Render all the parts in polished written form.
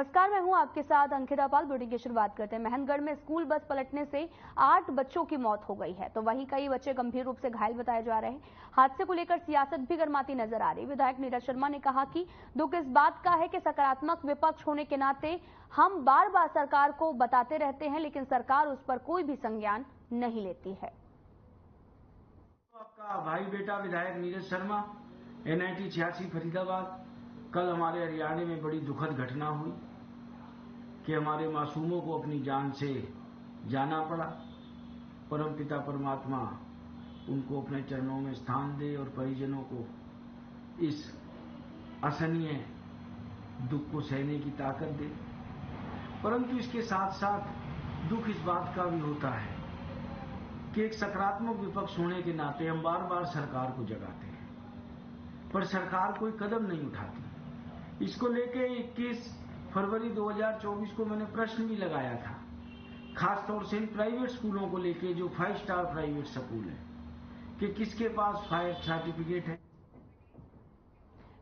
नमस्कार, मैं हूं आपके साथ अंकिता पाल। बुलेटिन की शुरुआत करते हैं। महनगढ़ में स्कूल बस पलटने से 8 बच्चों की मौत हो गई है, तो वहीं कई बच्चे गंभीर रूप से घायल बताए जा रहे हैं। हादसे को लेकर सियासत भी गर्माती नजर आ रही। विधायक नीरज शर्मा ने कहा कि दुख इस बात का है कि सकारात्मक विपक्ष होने के नाते हम बार बार सरकार को बताते रहते हैं, लेकिन सरकार उस पर कोई भी संज्ञान नहीं लेती है। आपका भाई बेटा विधायक नीरज शर्मा, NIT 86 फरीदाबाद। कल हमारे हरियाणा में बड़ी दुखद घटना हुई कि हमारे मासूमों को अपनी जान से जाना पड़ा। परमपिता परमात्मा उनको अपने चरणों में स्थान दे और परिजनों को इस असहनीय दुख को सहने की ताकत दे। परंतु इसके साथ साथ दुख इस बात का भी होता है कि एक सकारात्मक विपक्ष होने के नाते हम बार बार सरकार को जगाते हैं, पर सरकार कोई कदम नहीं उठाती। इसको लेके 21 फरवरी 2024 को मैंने प्रश्न भी लगाया था, खासतौर से इन प्राइवेट स्कूलों को लेके जो 5 स्टार प्राइवेट स्कूल है, कि किसके पास फायर सर्टिफिकेट है।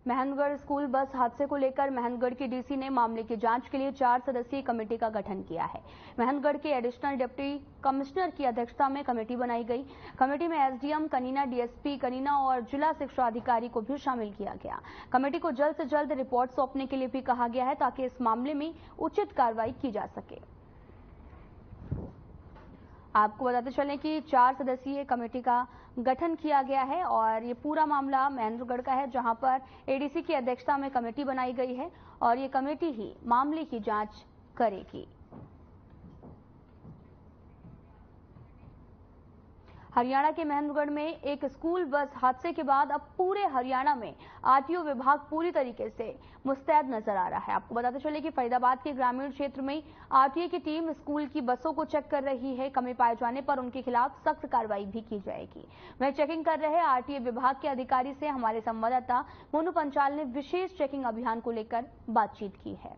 महनगढ़ स्कूल बस हादसे को लेकर महनगढ़ की डीसी ने मामले की जांच के लिए 4 सदस्यीय कमेटी का गठन किया है। महनगढ़ के एडिशनल डिप्टी कमिश्नर की अध्यक्षता में कमेटी बनाई गई। कमेटी में SDM कनीना, DSP कनीना और जिला शिक्षा अधिकारी को भी शामिल किया गया। कमेटी को जल्द से जल्द रिपोर्ट सौंपने के लिए भी कहा गया है, ताकि इस मामले में उचित कार्रवाई की जा सके। आपको बताते चलें कि 4 सदस्यीय कमेटी का गठन किया गया है और ये पूरा मामला महेंद्रगढ़ का है, जहां पर ADC की अध्यक्षता में कमेटी बनाई गई है और ये कमेटी ही मामले की जांच करेगी। हरियाणा के महेंद्रगढ़ में एक स्कूल बस हादसे के बाद अब पूरे हरियाणा में RTO विभाग पूरी तरीके से मुस्तैद नजर आ रहा है। आपको बताते चले कि फरीदाबाद के ग्रामीण क्षेत्र में RTO की टीम स्कूल की बसों को चेक कर रही है। कमी पाए जाने पर उनके खिलाफ सख्त कार्रवाई भी की जाएगी। वह चेकिंग कर रहे RTO विभाग के अधिकारी से हमारे संवाददाता मोनू पंचाल ने विशेष चेकिंग अभियान को लेकर बातचीत की है।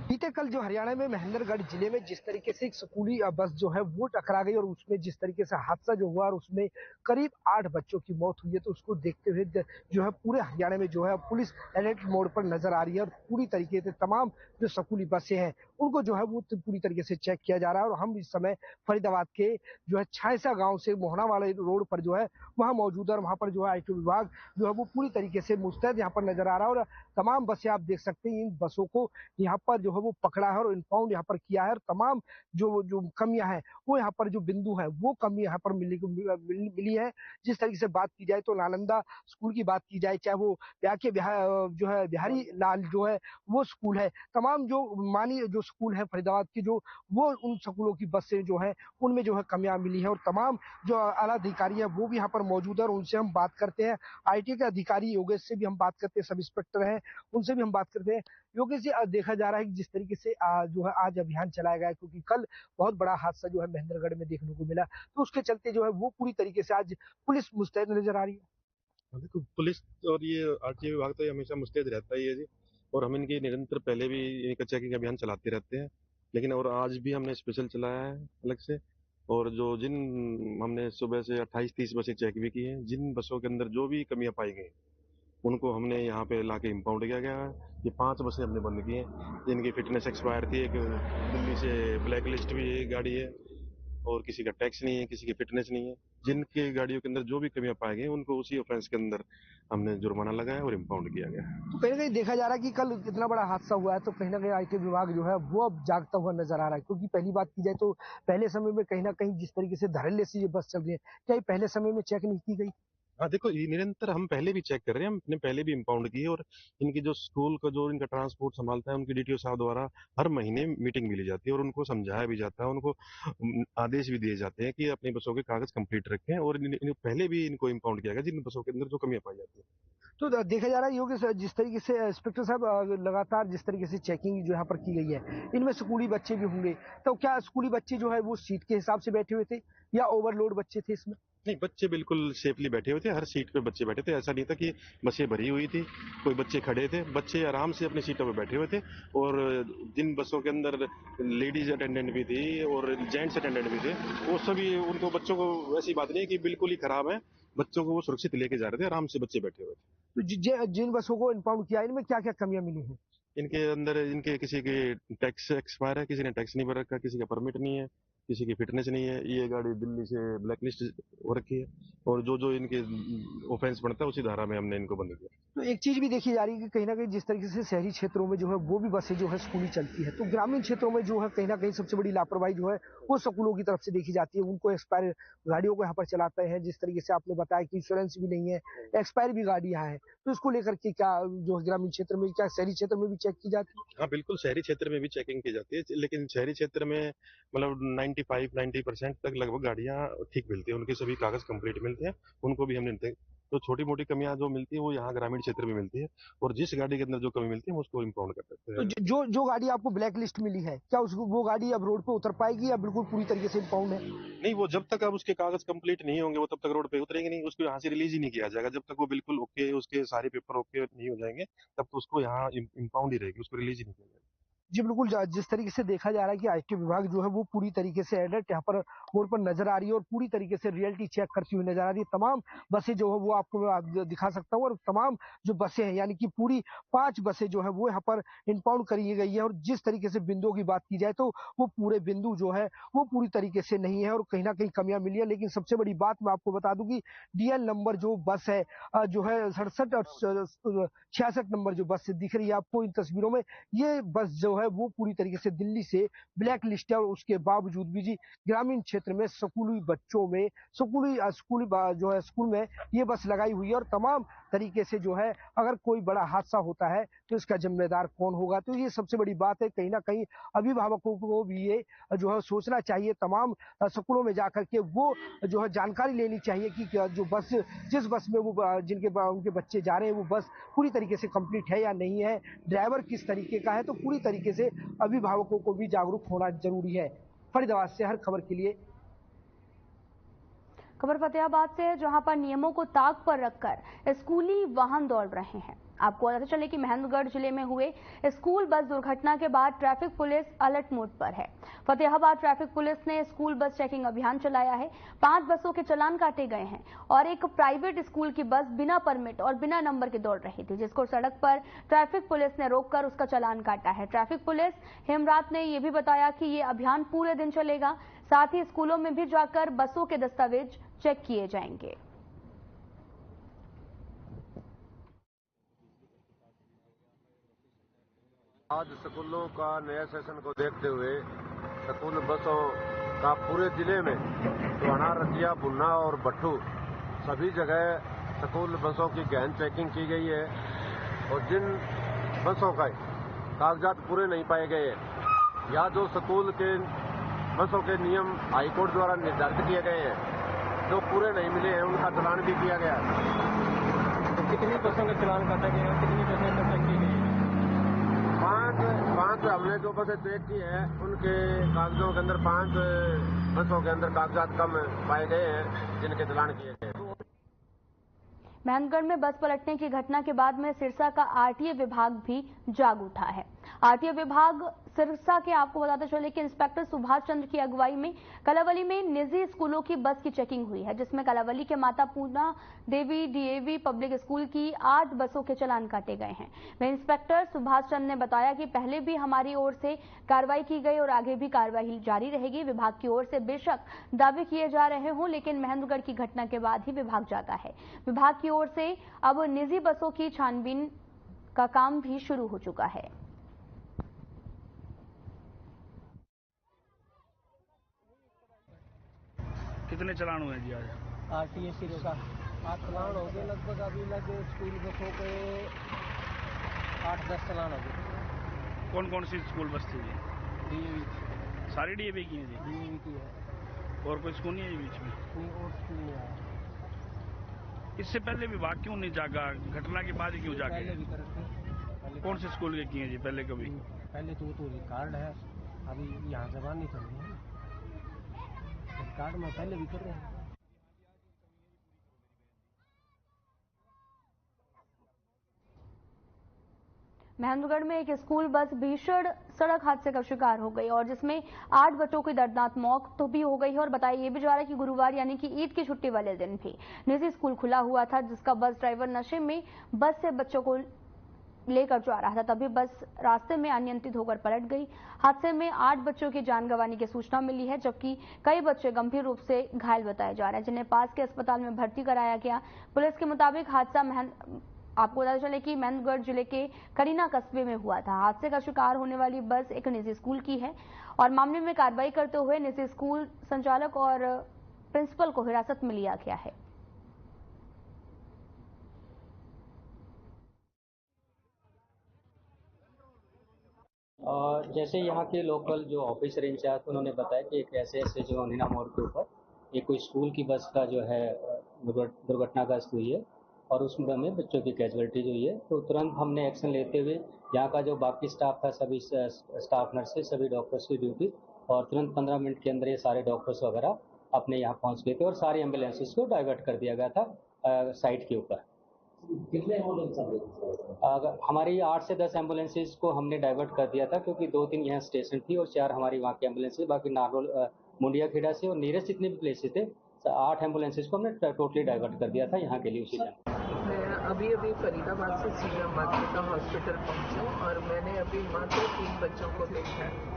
बीते कल जो हरियाणा में महेंद्रगढ़ जिले में जिस तरीके से एक स्कूली बस जो है वो टकरा गई और उसमें जिस तरीके से हादसा जो हुआ और उसमें करीब 8 बच्चों की मौत हुई है, तो उसको देखते हुए जो है पूरे हरियाणा में जो है पुलिस अलर्ट मोड पर नजर आ रही है और पूरी तरीके से तमाम जो स्कूली बसें हैं उनको जो है वो पूरी तरीके से चेक किया जा रहा है। और हम इस समय फरीदाबाद के जो है छायसा गाँव से मोहना वाले रोड पर जो है वहाँ मौजूद है और वहाँ पर जो है RTO विभाग जो है वो पूरी तरीके से मुस्तैद यहाँ पर नजर आ रहा है और तमाम बसें आप देख सकते हैं इन बसों को यहाँ पर जो है वो पकड़ा है और इनपाउंड यहाँ पर किया है और तमाम जो कमियां हैं वो यहाँ पर जो बिंदु है वो कमी यहाँ पर मिली है। जिस तरीके से बात की जाए तो नालंदा स्कूल की बात की जाए, चाहे वो जो है बिहारी लाल जो है वो स्कूल है, तमाम जो मानी जो स्कूल है फरीदाबाद की जो वो उन स्कूलों की बसें जो है उनमें जो है कमियां मिली है और तमाम जो आला अधिकारी है वो भी यहाँ पर मौजूद है और उनसे हम बात करते हैं। RTO के अधिकारी योगेश से भी हम बात करते हैं, सब इंस्पेक्टर हैं उनसे भी हम बात करते हैं। योगेश जी, देखा जा रहा है कि जिस तरीके से जो है आज अभियान चलाया गया है, क्योंकि कल बहुत बड़ा हादसा जो है महेंद्रगढ़ में देखने को मिला, तो उसके चलते जो है वो पूरी तरीके से आज पुलिस मुस्तैद नजर आ रही है। देखो, पुलिस और ये RTO विभाग तो ये हमेशा मुस्तैद रहता ही है जी, और हम इनकी निरंतर पहले भी इनका चेकिंग अभियान चलाते रहते हैं, लेकिन और आज भी हमने स्पेशल चलाया है अलग से। और जो जिन हमने सुबह से 28-30 बसें चेक भी की हैं, जिन बसों के अंदर जो भी कमियां पाई गई उनको हमने यहाँ पे लाके इम्पाउंड किया गया है। ये 5 बसें हमने बंद की हैं जिनकी फिटनेस एक्सपायर थी। एक दिल्ली से ब्लैक लिस्ट भी गाड़ी है और किसी का टैक्स नहीं है, किसी की फिटनेस नहीं है। जिनके गाड़ियों के अंदर जो भी कमियां पाई गई उनको उसी ऑफेंस के अंदर हमने जुर्माना लगाया और इम्पाउंड किया गया। तो कहीं ना कहीं देखा जा रहा है कि कल इतना बड़ा हादसा हुआ है, तो कहीं ना कहीं RTO विभाग जो है वो अब जागता हुआ नजर आ रहा है, क्योंकि पहली बात की जाए तो पहले समय में कहीं ना कहीं जिस तरीके से धड़ल्ले से ये बस चल रही है, क्या ये पहले समय में चेक नहीं की गई? हाँ देखो, ये निरंतर हम पहले भी चेक कर रहे हैं, हमने पहले भी इम्पाउंड की है और इनकी जो स्कूल का जो इनका ट्रांसपोर्ट संभालता है उनकी DTO साहब द्वारा हर महीने मीटिंग मिली जाती है और उनको समझाया भी जाता है, उनको आदेश भी दिए जाते हैं कि अपनी बसों के कागज कंप्लीट रखें। और पहले भी इनको इम्पाउंड किया गया जिन बसों के अंदर जो कमियां पाई जाती है। तो देखा जा रहा है योगेश, जिस तरीके से इंस्पेक्टर साहब लगातार जिस तरीके से चेकिंग जो यहाँ पर की गई है, इनमें स्कूली बच्चे भी होंगे, तो क्या स्कूली बच्चे जो है वो सीट के हिसाब से बैठे हुए थे या ओवरलोड बच्चे थे इसमें? नहीं, बच्चे बिल्कुल सेफली बैठे हुए थे, हर सीट पे बच्चे बैठे थे। ऐसा नहीं था कि बसें भरी हुई थी, कोई बच्चे खड़े थे, बच्चे आराम से अपनी सीटों पे बैठे हुए थे। और जिन बसों के अंदर लेडीज अटेंडेंट भी थी और जेंट्स अटेंडेंट भी थे, वो सभी, उनको बच्चों को ऐसी बात नहीं है कि बिल्कुल ही खराब है, बच्चों को वो सुरक्षित लेके जा रहे थे, आराम से बच्चे बैठे हुए थे। तो जिन बसों को इम्पाउंड किया इनमें क्या क्या कमियां मिली हैं? इनके अंदर इनके किसी के टैक्स एक्सपायर है, किसी ने टैक्स नहीं भर रखा, किसी का परमिट नहीं है, किसी की फिटनेस नहीं है, ये गाड़ी दिल्ली से ब्लैक लिस्ट हो रखी है, और जो जो इनके ऑफेंस बनता है उसी धारा में हमने इनको बंद किया। तो एक चीज भी देखी जा रही है कि कहीं ना कहीं जिस तरीके से शहरी क्षेत्रों में जो है वो भी बसें जो है स्कूली चलती है, तो ग्रामीण क्षेत्रों में जो है कहीं ना कहीं सबसे बड़ी लापरवाही जो है वो स्कूलों की तरफ से देखी जाती है। उनको एक्सपायर गाड़ियों को यहाँ पर चलाते हैं, जिस तरीके से आपने बताया कि इंश्योरेंस भी नहीं है, एक्सपायर भी गाड़ियां हैं, तो इसको लेकर के क्या जो ग्रामीण क्षेत्र में, क्या शहरी क्षेत्र में भी चेक की जाती है? हाँ बिल्कुल, शहरी क्षेत्र में भी चेकिंग की जाती है, लेकिन शहरी क्षेत्र में मतलब 95-90% तक लगभग गाड़ियां ठीक मिलती है, उनके सभी कागज कंप्लीट मिलते हैं, उनको भी हमने तो छोटी मोटी कमियां जो मिलती है वो यहाँ ग्रामीण क्षेत्र में मिलती है, और जिस गाड़ी के अंदर जो कमी मिलती है हम उसको इम्पाउंड कर देते तो हैं। जो गाड़ी आपको ब्लैक लिस्ट मिली है, क्या उसको वो गाड़ी अब रोड पे उतर पाएगी या बिल्कुल पूरी तरीके से इम्पाउंड है? नहीं, वो जब तक अब उसके कागज कंप्लीट नहीं होंगे वो तब तक रोड पे उतरेंगे नहीं, उसको यहाँ से रिलीज ही नहीं किया जाएगा, जब तक वो बिल्कुल ओके, उसके सारे पेपर ओके नहीं हो जाएंगे तब तो उसको यहाँ इम्पाउंड ही रहेगी, उसको रिलीज ही नहीं किया जाएगा। जी बिल्कुल, जिस तरीके से देखा जा रहा है कि आईटी विभाग जो है वो पूरी तरीके से अलर्ट यहाँ पर रोड पर नजर आ रही है और पूरी तरीके से रियलिटी चेक करती हुई नजर आ रही है। तमाम बसें जो है वो आपको मैं दिखा सकता हूँ, और तमाम जो बसें हैं यानी कि पूरी 5 बसें जो है वो यहाँ पर इम्पाउंड करी गई है। और जिस तरीके से बिंदुओं की बात की जाए तो वो पूरे बिंदु जो है वो पूरी तरीके से नहीं है और कहीं ना कहीं कमियां मिली है। लेकिन सबसे बड़ी बात मैं आपको बता दूं कि डीएल नंबर जो बस है जो है 67 और 66 नंबर जो बस दिख रही है आपको इन तस्वीरों में, ये बस जो है वो पूरी तरीके से दिल्ली से ब्लैक लिस्ट है। और उसके बावजूद भी जी ग्रामीण क्षेत्र में स्कूली बच्चों में जो है स्कूल में ये बस लगाई हुई है। और तमाम तरीके से जो है अगर कोई बड़ा हादसा होता है तो इसका जिम्मेदार कौन होगा, तो ये सबसे बड़ी बात है। कहीं ना कहीं अभिभावकों को भी ये जो है सोचना चाहिए, तमाम स्कूलों में जाकर के वो जो है जानकारी लेनी चाहिए कि जो बस जिस बस में वो उनके बच्चे जा रहे हैं वो बस पूरी तरीके से कंप्लीट है या नहीं है, ड्राइवर किस तरीके का है। तो पूरी तरीके से अभिभावकों को भी जागरूक होना जरूरी है। फरीदाबाद से हर खबर के लिए खबर फतेहाबाद से है, जहां पर नियमों को ताक पर रखकर स्कूली वाहन दौड़ रहे हैं। आपको बताते चले कि महेंद्रगढ़ जिले में हुए स्कूल बस दुर्घटना के बाद ट्रैफिक पुलिस अलर्ट मोड पर है। फतेहाबाद ट्रैफिक पुलिस ने स्कूल बस चेकिंग अभियान चलाया है। 5 बसों के चालान काटे गए हैं और एक प्राइवेट स्कूल की बस बिना परमिट और बिना नंबर के दौड़ रही थी, जिसको सड़क पर ट्रैफिक पुलिस ने रोककर उसका चालान काटा है। ट्रैफिक पुलिस हेमरात ने यह भी बताया कि ये अभियान पूरे दिन चलेगा, साथ ही स्कूलों में भी जाकर बसों के दस्तावेज चेक किए जाएंगे। आज स्कूलों का नया सेशन को देखते हुए स्कूल बसों का पूरे जिले में टोहाना, रतिया, बुन्ना और भट्टू सभी जगह स्कूल बसों की गहन चेकिंग की गई है। और जिन बसों का कागजात पूरे नहीं पाए गए या जो स्कूल के बसों के नियम हाईकोर्ट द्वारा निर्धारित किए गए हैं जो पूरे नहीं मिले हैं उनका चालान भी किया गया। तो कितनी बसों का चालान काटा गया है, कितनी बसें चेक की गई? पांच हमने जो बसें चेक की है उनके कागजों के अंदर 5 बसों के अंदर कागजात कम पाए गए हैं जिनके चालान किए गए। महेंद्रगढ़ में बस पलटने की घटना के बाद में सिरसा का आरटीए विभाग भी जाग उठा है। आरटीए विभाग सिरसा के आपको बताते चले कि इंस्पेक्टर सुभाष चंद्र की अगुवाई में कलावली में निजी स्कूलों की बस की चेकिंग हुई है, जिसमें कलावली के माता पूर्णा देवी डीएवी पब्लिक स्कूल की 8 बसों के चालान काटे गए हैं। वहीं इंस्पेक्टर सुभाष चंद्र ने बताया कि पहले भी हमारी ओर से कार्रवाई की गई और आगे भी कार्रवाई जारी रहेगी। विभाग की ओर से बेशक दावे किए जा रहे हों, लेकिन महेंद्रगढ़ की घटना के बाद ही विभाग जागा है। विभाग की ओर से अब निजी बसों की छानबीन का काम भी शुरू हो चुका है। कितने चालान हुए जी आज? आरटीए सिरसा 8 चालान हो गए लगभग, अभी लगे स्कूल बसों के 8-10 चालान हो गए। कौन कौन सी स्कूल बस थी जी? डीएवी सारी डीएवी की है जी? डीएवी की है। और कोई स्कूल नहीं है जी बीच में? नहीं, और स्कूल नहीं आया। इससे पहले विभाग क्यों नहीं जागा? घटना के बाद ही क्यों जागे? पहले भी करते। कौन से स्कूल के किए हैं जी पहले कभी? पहले तो रिकॉर्ड है, अभी यहाँ जबान नहीं चल रही है, रिकॉर्ड में पहले भी कर रहे हैं। महेंद्रगढ़ में एक स्कूल बस भीषण सड़क हादसे का शिकार हो गई और जिसमें 8 बच्चों की दर्दनाक मौत तो भी हो गई है। और बताया ये भी जा रहा है कि गुरुवार यानी कि ईद की छुट्टी वाले दिन भी निजी स्कूल खुला हुआ था, जिसका बस ड्राइवर नशे में बस से बच्चों को लेकर जा रहा था, तभी बस रास्ते में अनियंत्रित होकर पलट गई। हादसे में 8 बच्चों की जान गंवाने की सूचना मिली है, जबकि कई बच्चे गंभीर रूप से घायल बताए जा रहे हैं, जिन्हें पास के अस्पताल में भर्ती कराया गया। पुलिस के मुताबिक हादसा आपको बता चले कि महेंद्रगढ़ जिले के करीना कस्बे में हुआ था। हादसे का शिकार होने वाली बस एक निजी स्कूल की है और मामले में कार्रवाई करते हुए निजी स्कूल संचालक और प्रिंसिपल को हिरासत में लिया गया है। और जैसे यहाँ के लोकल जो ऑफिसर इंचार्ज उन्होंने बताया कि एक ऐसे जो नीना मोड़ के ऊपर एक कोई स्कूल की बस का जो है दुर्घटनाग्रस्त हुई है और उसमें हमें बच्चों की कैजुअलिटी हुई है, तो तुरंत हमने एक्शन लेते हुए यहाँ का जो बाकी स्टाफ था, सभी स्टाफ नर्सेज, सभी डॉक्टर्स की ड्यूटी, और तुरंत 15 मिनट के अंदर ये सारे डॉक्टर्स वगैरह अपने यहाँ पहुँच गए थे और सारी एम्बुलेंसेज को डाइवर्ट कर दिया गया था साइट के ऊपर। कितने एम्बुलेंस हमारी 8 से 10 एम्बुलेंसेज को हमने डाइवर्ट कर दिया था, क्योंकि 2-3 यहाँ स्टेशन थी और 4 हमारी वहाँ की एम्बुलेंसेज, बाकी नारोल मुंडिया खेड़ा से और नीयरेस्ट जितने भी प्लेसेस थे 8 एम्बुलेंसेज को हमने टोटली डाइवर्ट कर दिया था यहाँ के लिए उसी टाइम। मैं अभी फरीदाबाद से सीएम मातृका हॉस्पिटल पहुंची और मैंने अभी मात्र 3 बच्चों को देखा है।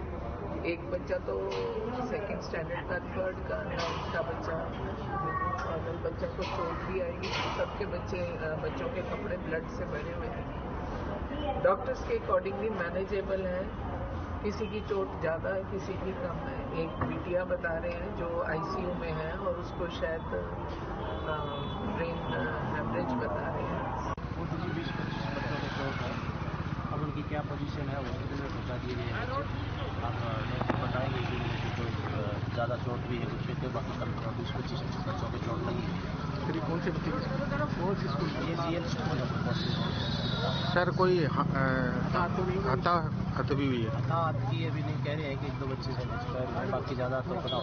एक बच्चा तो 2nd स्टैंडर्ड का, 3rd का, 9th का बच्चा और बच्चा को चोट भी आई। सबके बच्चों के कपड़े ब्लड से भरे हुए हैं। डॉक्टर्स के अकॉर्डिंगली मैनेजेबल है, किसी की चोट ज़्यादा है, किसी की कम है। एक बिटिया बता रहे हैं जो आईसीयू में है और उसको शायद ब्रेन हेमरेज बता रहे हैं। 20-25 बच्चों के चोट है, अब उनकी क्या पोजीशन है हॉस्पिटल में पहुँचा दिए गए हैं। अब लोग बताएंगे कि उनकी कोई ज़्यादा चोट भी है, कुछ है, बाकी कल 20-25 बच्चों की चोट लगी है। करीब कौन से बच्चे कौन सी स्कूल ये सीएल स्कूल है सर? कोई हत्या भी हुई है? हाँ, की अभी नहीं कह रहे हैं कि 1-2 बच्चे से एक्सपायर, बाकी ज़्यादा तो पता हो।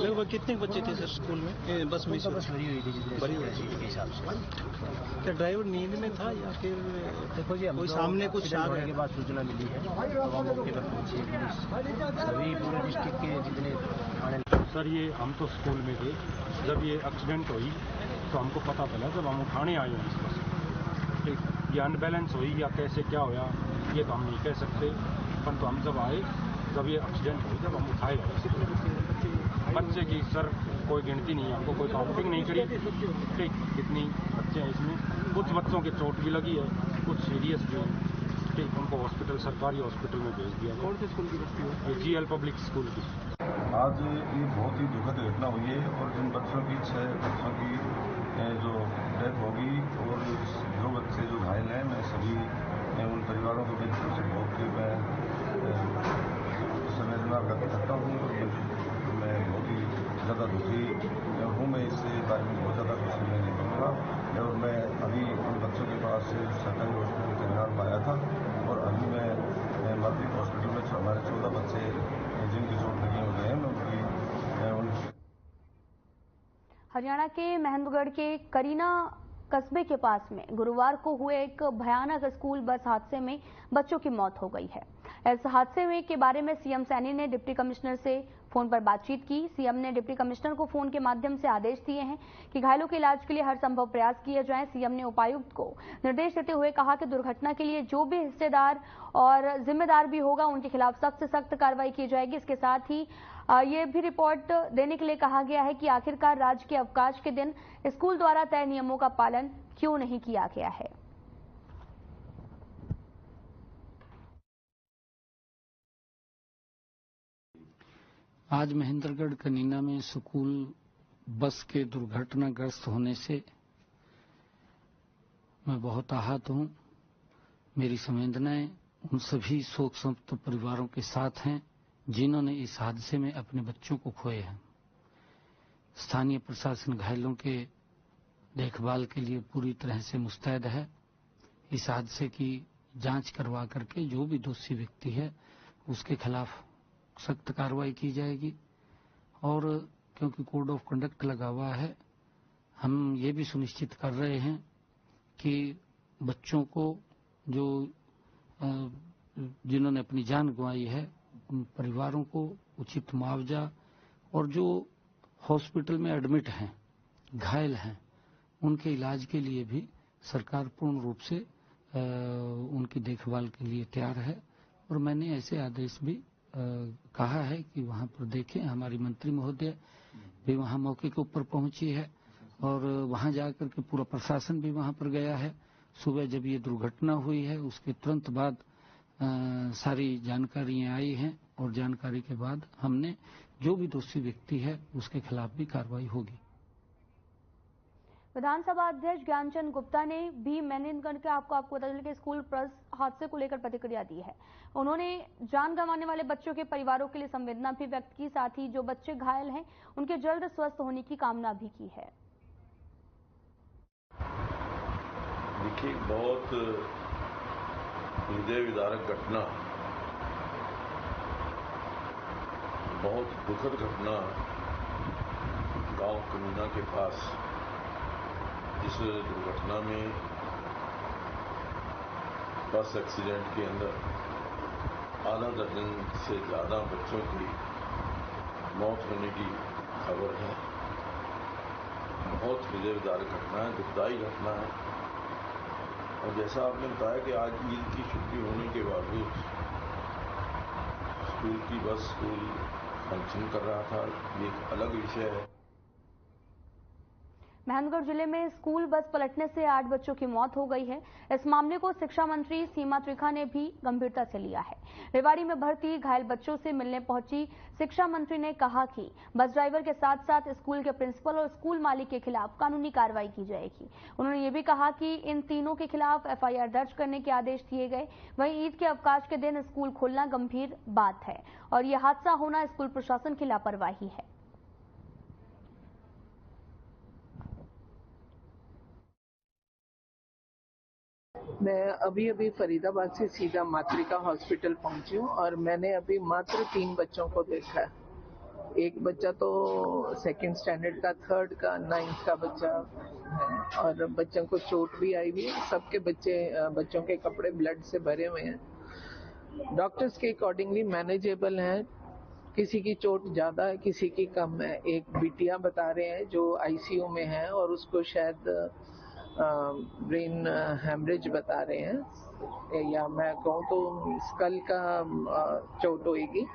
लगभग कितने बच्चे थे सर स्कूल में? बस में बस भरी हुई थी जितने के हिसाब से। क्या ड्राइवर नींद में था या फिर देखो जी, कोई सामने कुछ होने के बाद सूचना मिली है तो हम मौके पर पहुंचे। सभी पूरे डिस्ट्रिक्ट के जितने थाने। सर ये हम तो स्कूल में थे जब ये एक्सीडेंट हुई, तो हमको पता चला जब हम उठाने आए हैं इस बस ठीक, ये अनबैलेंस हुई या कैसे क्या होया ये तो हम नहीं कह सकते, परंतु हम जब आए जब ये एक्सीडेंट हुई, जब हम उठाए गए बच्चे की सर कोई गिनती नहीं है, हमको कोई काउंटिंग नहीं करी ठीक कितनी बच्चे हैं इसमें। कुछ बच्चों की चोट भी लगी है, कुछ सीरियस भी है ठीक, उनको हॉस्पिटल सरकारी हॉस्पिटल में भेज दिया। कौन से स्कूल की बच्ची है? ये GL पब्लिक स्कूल की। आज ये बहुत ही दुखद घटना हुई है और जिन बच्चों की 6 बच्चों की जो डेथ होगी और जो बच्चे जो घायल हैं, मैं सभी उन परिवारों को बिल्कुल से बहुत ही मैं संवेदना व्यक्त करता हूँ और मैं बहुत ही ज़्यादा दुखी हूँ। मैं इस बारे में बहुत ज़्यादा कुछ नहीं करूँगा और मैं अभी उन बच्चों के पास सरकारी हॉस्पिटल के नाम आया था और अभी मैं मातृका हॉस्पिटल में हमारे 14 बच्चे जिनकी चोट लगी हुई है, मैं उनकी। हरियाणा के महेंद्रगढ़ के करीना कस्बे के पास में गुरुवार को हुए एक भयानक स्कूल बस हादसे में बच्चों की मौत हो गई है। इस हादसे में के बारे में सीएम सैनी ने डिप्टी कमिश्नर से फोन पर बातचीत की। सीएम ने डिप्टी कमिश्नर को फोन के माध्यम से आदेश दिए हैं कि घायलों के इलाज के लिए हर संभव प्रयास किए जाएं। सीएम ने उपायुक्त को निर्देश देते हुए कहा कि दुर्घटना के लिए जो भी हिस्सेदार और जिम्मेदार भी होगा उनके खिलाफ सख्त से सख्त कार्रवाई की जाएगी। इसके साथ ही ये भी रिपोर्ट देने के लिए कहा गया है कि आखिरकार राज्य के अवकाश के दिन स्कूल द्वारा तय नियमों का पालन क्यों नहीं किया गया है। आज महेंद्रगढ़ कनीना में स्कूल बस के दुर्घटनाग्रस्त होने से मैं बहुत आहत हूं। मेरी संवेदनाएं उन सभी शोक संतप्त परिवारों के साथ हैं जिन्होंने इस हादसे में अपने बच्चों को खोए हैं। स्थानीय प्रशासन घायलों के देखभाल के लिए पूरी तरह से मुस्तैद है। इस हादसे की जांच करवा करके जो भी दोषी व्यक्ति है उसके खिलाफ सख्त कार्रवाई की जाएगी और क्योंकि कोड ऑफ कंडक्ट लगा हुआ है, हम ये भी सुनिश्चित कर रहे हैं कि बच्चों को जो जिन्होंने अपनी जान गंवाई है उन परिवारों को उचित मुआवजा और जो हॉस्पिटल में एडमिट हैं, घायल हैं, उनके इलाज के लिए भी सरकार पूर्ण रूप से उनकी देखभाल के लिए तैयार है। और मैंने ऐसे आदेश भी कहा है कि वहां पर देखें। हमारी मंत्री महोदय भी वहां मौके के ऊपर पहुंची है और वहां जाकर के पूरा प्रशासन भी वहां पर गया है। सुबह जब ये दुर्घटना हुई है उसके तुरंत बाद सारी जानकारियां आई हैं और जानकारी के बाद हमने जो भी दोषी व्यक्ति है उसके खिलाफ भी कार्रवाई होगी। विधानसभा अध्यक्ष ज्ञानचंद गुप्ता ने भी मेहंदीगढ़ के आपको बता दें कि स्कूल बस हादसे को लेकर प्रतिक्रिया दी है। उन्होंने जान गंवाने वाले बच्चों के परिवारों के लिए संवेदना भी व्यक्त की, साथ ही जो बच्चे घायल हैं उनके जल्द स्वस्थ होने की कामना भी की है। देखिए, बहुत हृदय विदारक घटना, बहुत दुखद घटना गांव कमीना के पास, जिस दुर्घटना में बस एक्सीडेंट के अंदर आधा दर्जन से ज्यादा बच्चों की मौत होने की खबर है। बहुत हृदय विदारक घटना है, दुखदायी घटना है। और जैसा आपने बताया कि आज ईद की छुट्टी होने के बावजूद स्कूल की बस स्कूल फंक्शन कर रहा था, ये एक अलग विषय है। मेहंदीगढ़ जिले में स्कूल बस पलटने से 8 बच्चों की मौत हो गई है। इस मामले को शिक्षा मंत्री सीमा त्रिखा ने भी गंभीरता से लिया है। रेवाड़ी में भर्ती घायल बच्चों से मिलने पहुंची शिक्षा मंत्री ने कहा कि बस ड्राइवर के साथ साथ स्कूल के प्रिंसिपल और स्कूल मालिक के खिलाफ कानूनी कार्रवाई की जाएगी। उन्होंने ये भी कहा कि इन तीनों के खिलाफ FIR दर्ज करने के आदेश दिए गए। वहीं ईद के अवकाश के दिन स्कूल खोलना गंभीर बात है और यह हादसा होना स्कूल प्रशासन की लापरवाही है। मैं अभी फरीदाबाद से सीधा मातृका हॉस्पिटल पहुंची हूँ और मैंने अभी मात्र 3 बच्चों को देखा। एक बच्चा तो 2nd स्टैंडर्ड का, 3rd का, 9th का बच्चा है और बच्चों को चोट भी आई हुई है। सबके बच्चों के कपड़े ब्लड से भरे हुए हैं। डॉक्टर्स के अकॉर्डिंगली मैनेजेबल हैं। किसी की चोट ज्यादा है, किसी की कम है। एक बिटिया बता रहे हैं जो ICU में है और उसको शायद ब्रेन हेमरेज बता रहे हैं, या मैं कहूँ तो स्कल का चोट होगी।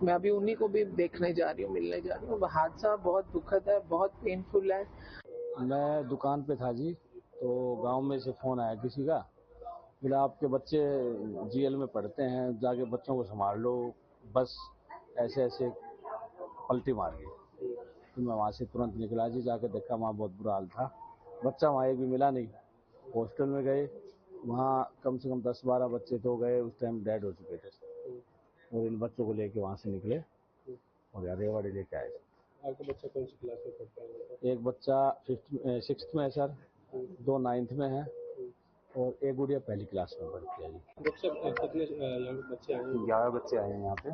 मैं अभी उन्हीं को भी देखने जा रही हूँ, मिलने जा रही हूँ। हादसा बहुत दुखद है, बहुत पेनफुल है। मैं दुकान पे था जी, तो गांव में से फोन आया किसी का, बोला आपके बच्चे GL में पढ़ते हैं, जाके बच्चों को संभाल लो, बस ऐसे ऐसे पलटी मार गई। तो मैं वहाँ से तुरंत निकला जी, जाके देखा वहाँ बहुत बुरा हाल था। बच्चा वहाँ एक भी मिला नहीं। हॉस्टल में गए, वहाँ कम से कम 10-12 बच्चे तो गए, उस टाइम डेड हो चुके थे। और इन बच्चों को लेके वहाँ से निकले और रेवाड़ी लेके आए। आपका बच्चा कौन सी क्लास में पढ़ता है? एक बच्चा 6th में है सर, 2 9th में है और एक गुड़िया 1ली क्लास में पढ़ती है जी। कितने बच्चे आए हैं? 11 बच्चे आए हैं यहाँ पे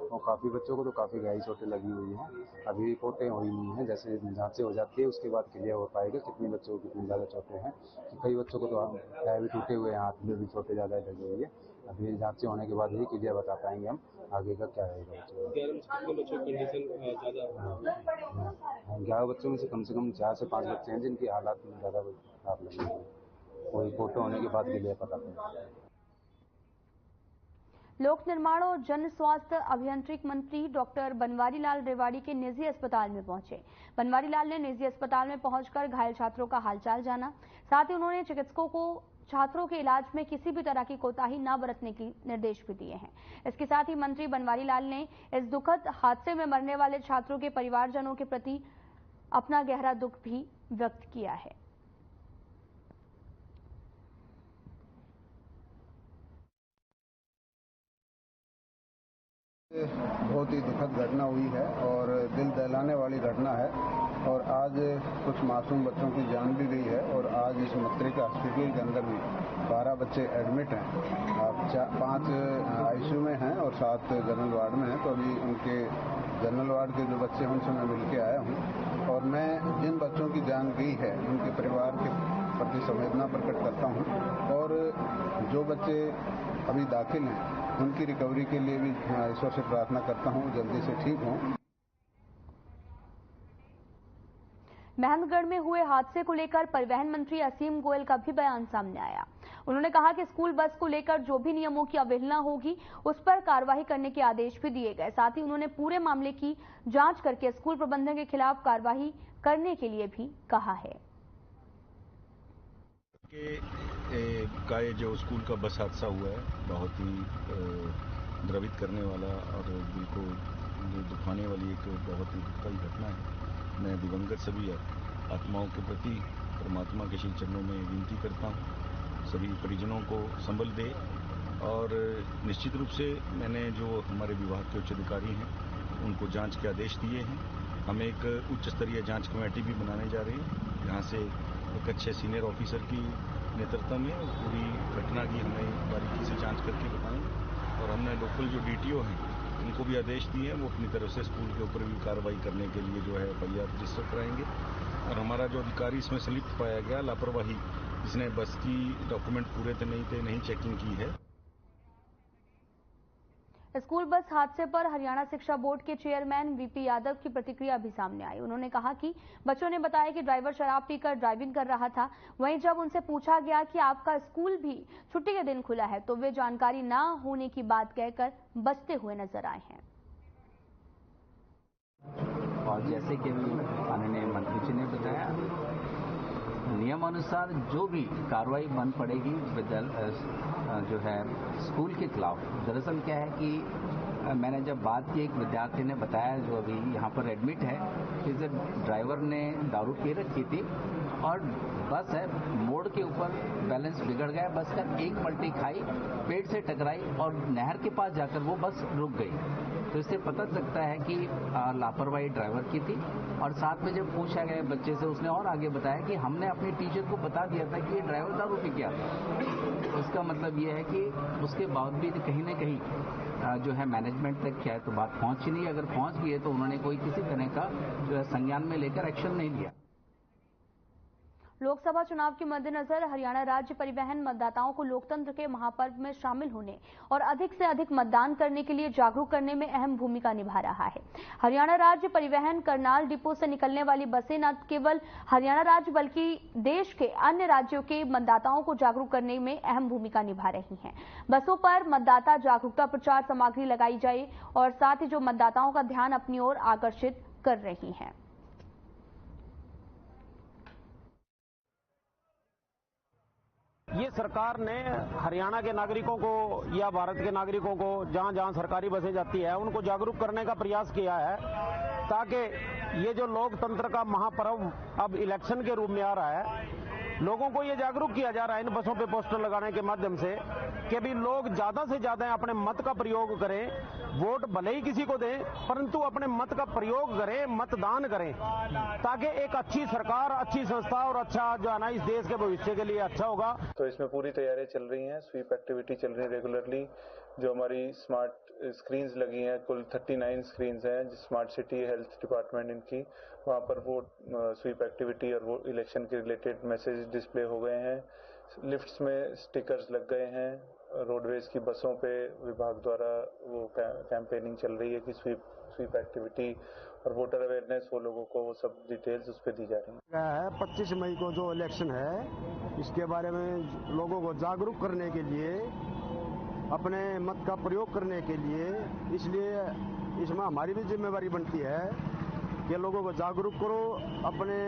और काफ़ी बच्चों को तो काफ़ी गहरी चोटें लगी हुई हैं। अभी रिपोर्टें हुई नहीं हैं, जैसे जांचें हो जाती है उसके बाद क्लियर हो पाएगा कितने बच्चों को कितनी ज़्यादा चोटें हैं। तो कई बच्चों को तो पैर भी टूटे हुए हैं, हाथ में भी चोटें ज़्यादा लगी हुई है। अभी जांचें होने के बाद ही क्लियर बता पाएंगे हम आगे का क्या रहेगा। 11 बच्चों में से कम 4 से 5 बच्चे हैं जिनकी हालात में ज़्यादा खराब लगी हुई है। वो रिपोर्ट होने के बाद क्लियर पता चलेगा। लोक निर्माण और जन स्वास्थ्य अभियांत्रिकी मंत्री डॉक्टर बनवारी लाल रेवाड़ी के निजी अस्पताल में पहुंचे। बनवारी लाल ने निजी अस्पताल में पहुंचकर घायल छात्रों का हालचाल जाना। साथ ही उन्होंने चिकित्सकों को छात्रों के इलाज में किसी भी तरह की कोताही न बरतने के निर्देश भी दिए हैं। इसके साथ ही मंत्री बनवारी लाल ने इस दुखद हादसे में मरने वाले छात्रों के परिवारजनों के प्रति अपना गहरा दुख भी व्यक्त किया है। बहुत ही दुखद घटना हुई है और दिल दहलाने वाली घटना है और आज कुछ मासूम बच्चों की जान भी गई है और आज इस मातृका हॉस्पिटल के अंदर भी 12 बच्चे एडमिट हैं। 5 ICU में हैं और 7 जनरल वार्ड में हैं। तो अभी उनके जनरल वार्ड के जो बच्चे हैं उनसे मैं मिल के आया हूँ और मैं जिन बच्चों की जान गई है उनके परिवार के प्रति संवेदना प्रकट करता हूँ और जो बच्चे अभी दाखिल हैं उनकी रिकवरी के लिए भी ईश्वर से प्रार्थना करता हूँ जल्दी से ठीक हों। महेंद्रगढ़ में हुए हादसे को लेकर परिवहन मंत्री असीम गोयल का भी बयान सामने आया। उन्होंने कहा कि स्कूल बस को लेकर जो भी नियमों की अवहेलना होगी उस पर कार्रवाई करने के आदेश भी दिए गए। साथ ही उन्होंने पूरे मामले की जांच करके स्कूल प्रबंधन के खिलाफ कार्रवाई करने के लिए भी कहा है। का जो स्कूल का बस हादसा हुआ है बहुत ही द्रवित करने वाला और दिल को दुखाने वाली एक बहुत ही दुखदायी घटना है। मैं दिवंगत सभी आत्माओं के प्रति परमात्मा के श्री चरणों में विनती करता हूँ सभी परिजनों को संबल दे और निश्चित रूप से मैंने जो हमारे विभाग के उच्च अधिकारी हैं उनको जांच के आदेश दिए हैं। हम एक उच्च स्तरीय जांच कमेटी भी बनाने जा रहे हैं जहां से एक अच्छे सीनियर ऑफिसर की नेतृत्व में पूरी घटना की हमें बारीकी से जांच करके बताएं और हमने लोकल जो डीटीओ हैं उनको भी आदेश दिए हैं वो अपनी तरफ से स्कूल के ऊपर भी कार्रवाई करने के लिए जो है एफआईआर रजिस्टर कराएंगे। और हमारा जो अधिकारी इसमें संलिप्त पाया गया लापरवाही जिसने बस की डॉक्यूमेंट पूरे थे नहीं चेकिंग की है। स्कूल बस हादसे पर हरियाणा शिक्षा बोर्ड के चेयरमैन वीपी यादव की प्रतिक्रिया भी सामने आई। उन्होंने कहा कि बच्चों ने बताया कि ड्राइवर शराब पीकर ड्राइविंग कर रहा था। वहीं जब उनसे पूछा गया कि आपका स्कूल भी छुट्टी के दिन खुला है तो वे जानकारी ना होने की बात कहकर बचते हुए नजर आए हैं। और जैसे कि माननीय मंत्री जी ने बताया नियमानुसार जो भी कार्रवाई बन पड़ेगी जो है स्कूल के खिलाफ। दरअसल क्या है कि मैंने जब बात की एक विद्यार्थी ने बताया जो अभी यहाँ पर एडमिट है कि ड्राइवर ने दारू पी रखी थी और बस है मोड़ के ऊपर बैलेंस बिगड़ गया। बस का एक पलटी खाई पेड़ से टकराई और नहर के पास जाकर वो बस रुक गई। तो इससे पता चलता है कि लापरवाही ड्राइवर की थी। और साथ में जब पूछा गया बच्चे से उसने और आगे बताया कि हमने अपनी टीचर को बता दिया था कि ये ड्राइवर दारू पी के आता है। इसका मतलब ये है कि उसके बावजूद कहीं ना कहीं जो है मैनेजमेंट तक क्या है तो बात पहुंच ही नहीं। अगर पहुंच गई है तो उन्होंने कोई किसी तरह का जो है संज्ञान में लेकर एक्शन नहीं लिया। लोकसभा चुनाव के मद्देनजर हरियाणा राज्य परिवहन मतदाताओं को लोकतंत्र के महापर्व में शामिल होने और अधिक से अधिक मतदान करने के लिए जागरूक करने में अहम भूमिका निभा रहा है। हरियाणा राज्य परिवहन करनाल डिपो से निकलने वाली बसें न केवल हरियाणा राज्य बल्कि देश के अन्य राज्यों के मतदाताओं को जागरूक करने में अहम भूमिका निभा रही हैं। बसों पर मतदाता जागरूकता प्रचार सामग्री लगाई जाए और साथ ही जो मतदाताओं का ध्यान अपनी ओर आकर्षित कर रही हैं। ये सरकार ने हरियाणा के नागरिकों को या भारत के नागरिकों को जहां जहां सरकारी बसें जाती है उनको जागरूक करने का प्रयास किया है ताकि ये जो लोकतंत्र का महापर्व अब इलेक्शन के रूप में आ रहा है लोगों को ये जागरूक किया जा रहा है इन बसों पे पोस्टर लगाने के माध्यम से कि भी लोग ज्यादा से ज्यादा अपने मत का प्रयोग करें। वोट भले ही किसी को दें परंतु अपने मत का प्रयोग करें, मतदान करें ताकि एक अच्छी सरकार, अच्छी संस्था और अच्छा जो है ना इस देश के भविष्य के लिए अच्छा होगा। तो इसमें पूरी तैयारियां चल रही हैं, स्वीप एक्टिविटी चल रही है रेगुलरली। जो हमारी स्मार्ट स्क्रीन्स लगी हैं, कुल 39 स्क्रीन्स हैं स्मार्ट सिटी हेल्थ डिपार्टमेंट इनकी, वहाँ पर वो स्वीप एक्टिविटी और वो इलेक्शन के रिलेटेड मैसेज डिस्प्ले हो गए हैं। लिफ्ट्स में स्टिकर्स लग गए हैं। रोडवेज की बसों पे विभाग द्वारा वो कैंपेनिंग चल रही है कि स्वीप एक्टिविटी और वोटर अवेयरनेस वो लोगों को वो सब डिटेल्स उस पर दी जा रही है। 25 मई को जो इलेक्शन है इसके बारे में लोगों को जागरूक करने के लिए, अपने मत का प्रयोग करने के लिए, इसलिए इसमें हमारी भी जिम्मेवारी बनती है कि लोगों को जागरूक करो, अपने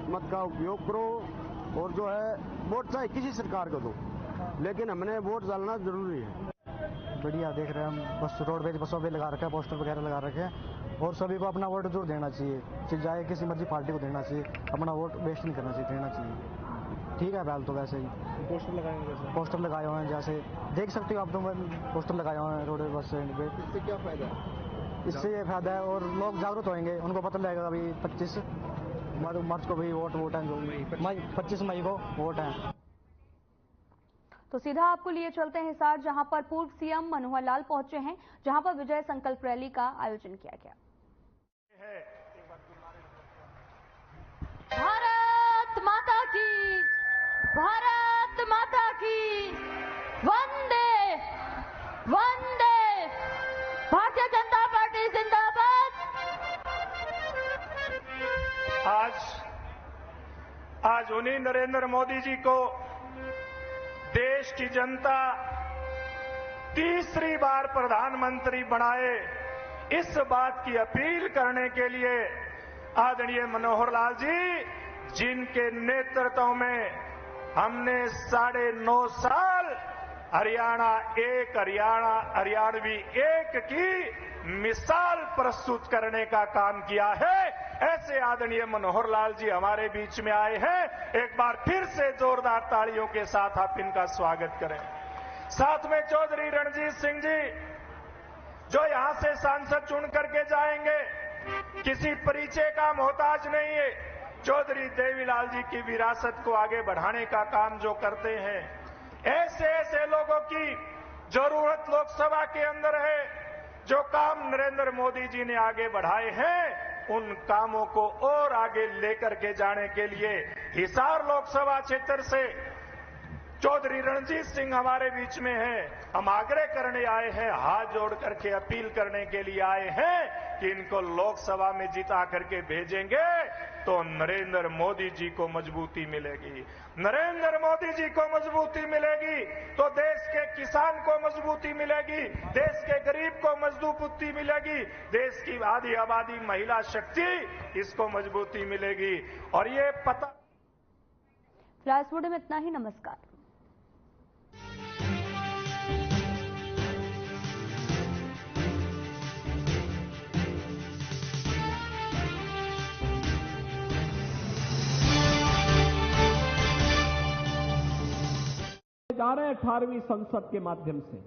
मत का उपयोग करो और जो है वोट चाहे किसी सरकार को दो लेकिन हमने वोट डालना जरूरी है। बढ़िया देख रहे हैं हम, बस रोडवेज बसों पे लगा रखे हैं, पोस्टर वगैरह लगा रखे हैं और सभी को अपना वोट जरूर देना चाहिए, चाहे किसी मर्जी पार्टी को देना चाहिए, अपना वोट वेस्ट नहीं करना चाहिए, देना चाहिए। ठीक है बैल तो वैसे ही पोस्टर लगाएंगे, जैसे पोस्टर लगाए हुए हैं, जैसे देख सकते हो आप तो पोस्टर लगाए हुए हैं रोडवेज बस स्टैंड पे। इससे क्या फायदा है? इससे ये फायदा है और लोग जागरूक होंगे, उनको पता लगेगा अभी 25 मार्च को भी वोट है, जो 25 मई को वोट है। तो सीधा आपको लिए चलते हैं हिसार, जहां पर पूर्व सीएम मनोहर लाल पहुंचे हैं, जहां पर विजय संकल्प रैली का आयोजन किया गया। भारत माता की भारत माता की वंदे वंदे, भारतीय जनता पार्टी जिंदाबाद। आज उन्हीं नरेंद्र मोदी जी को देश की जनता तीसरी बार प्रधानमंत्री बनाए, इस बात की अपील करने के लिए आदरणीय मनोहर लाल जी, जिनके नेतृत्व में हमने 9.5 साल हरियाणवी एक की मिसाल प्रस्तुत करने का काम किया है, ऐसे आदरणीय मनोहर लाल जी हमारे बीच में आए हैं। एक बार फिर से जोरदार तालियों के साथ आप इनका स्वागत करें। साथ में चौधरी रणजीत सिंह जी, जो यहां से सांसद चुन करके जाएंगे, किसी परिचय का मोहताज नहीं है। चौधरी देवीलाल जी की विरासत को आगे बढ़ाने का काम जो करते हैं, ऐसे लोगों की जरूरत लोकसभा के अंदर है। जो काम नरेंद्र मोदी जी ने आगे बढ़ाए हैं, उन कामों को और आगे लेकर के जाने के लिए हिसार लोकसभा क्षेत्र से चौधरी रणजीत सिंह हमारे बीच में हैं। हम आग्रह करने आए हैं, हाथ जोड़ करके अपील करने के लिए आए हैं कि इनको लोकसभा में जिता करके भेजेंगे तो नरेंद्र मोदी जी को मजबूती मिलेगी। नरेंद्र मोदी जी को मजबूती मिलेगी तो देश के किसान को मजबूती मिलेगी, देश के गरीब को मजबूती मिलेगी, देश की आधी आबादी महिला शक्ति, इसको मजबूती मिलेगी। और ये पता फिलहाल इस वीडियो में इतना ही। नमस्कार। जा रहे हैं 18वीं संसद के माध्यम से।